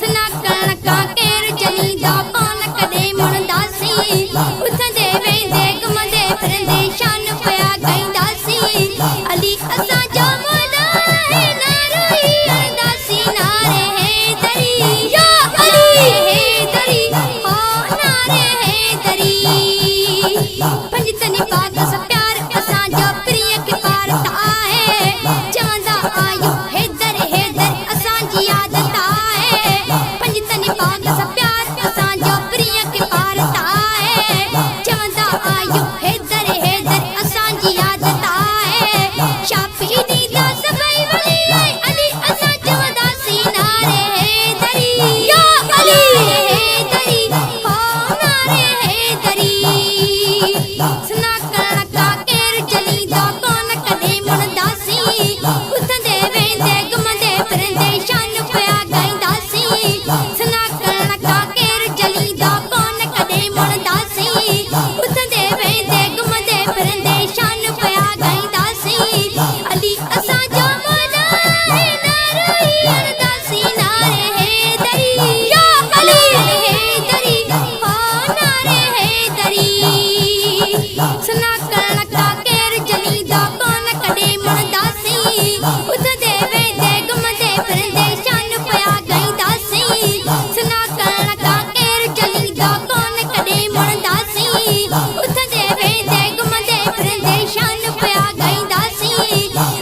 सना कणका केर जली दा कौन कदे मुणदासी उठंदे वेंदे घुमंदे फिरंदे शान पिया गाईंदासी अली असां जो मौला है नारोई अरदासी नारे हैदरी या अली हैदरी हो नारे हैदरी पंजतनी पाक सा प्यार असां जो प्रिय के पार ता है चवंदा आयो हैदर हैदर असां जी आदत है पंजतनी पाक सा प्यार असां जो प्रिय के पार ता है चवंदा आयो हैदर हैदर असां जी आदत है शाफी दी दा सभई वली अली असां चवंदा सी नारे हैदरी या अली हैदरी हो नारे हैदरी सना कणका केर जली दा कौन कदे मुणदासी उठंदे वेंदे घुमंदे फिरंदे शान पिया गाईंदासी सना कणका केर जली दा कौन कदे मुणदासी उठंदे वेंदे घुमंदे फिरंदे शान पिया गाईंदासी अली असां जो मौला है नारोई अरदासी नारे हैदरी या अली हैदरी हो नारे हैदरी सना कणका केर जली दा कौन कदे मुणदासी उठंदे वेंदे घुमंदे फिरंदे शान पिया गाईंदासी सना कणका केर जली दा कौन कदे मुणदासी उठंदे वेंदे घुमंदे फिरंदे शान पिया गाईंदासी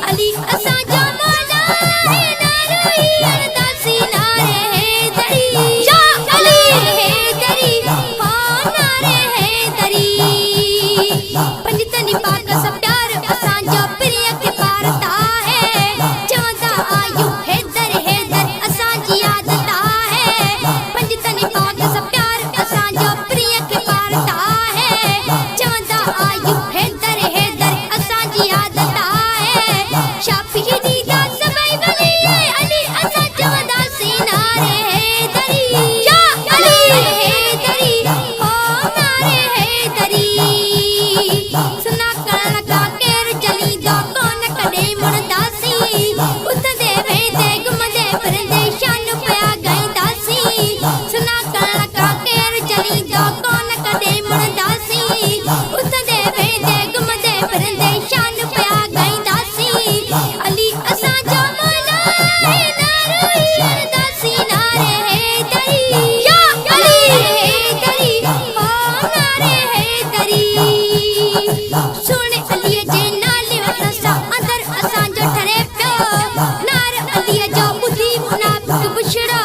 अली असां जो मौला है नारोई अरदासी नारे हैदरी या अली हैदरी हो नारे हैदरी पंजतनी पाक सा प्यार असां जो प्रिय के पार ता है चवंदा आयो हैदर हैदर असां जी आदत है पंजतनी पाक सा प्यार असां जो प्रिय के पार ता है चवंदा आयो हैदर हैदर असां जी आदत है शाफी दी दा सभई वली अली असां चवंदा सी नारे हैदरी या अली हैदरी हो नारे हैदरी सना कणका केर जली दा कौन कदे मुणदासी उठंदे वेंदे घुमंदे फिरंदे शान पिया गाईंदासी सना कणका केर जली दा कौन कदे मुणदासी उठंदे वेंदे घुमंदे फिरंदे शान पिया गाईंदासी अली असां जो मौला है नारोई अरदासी नारे हैदरी या अली हैदरी हो नारे हैदरी सुन अली जे नाले वसा अंदर असां जो ठरे पियो नार अली जो बुधी मुनाफिक बुछड़ा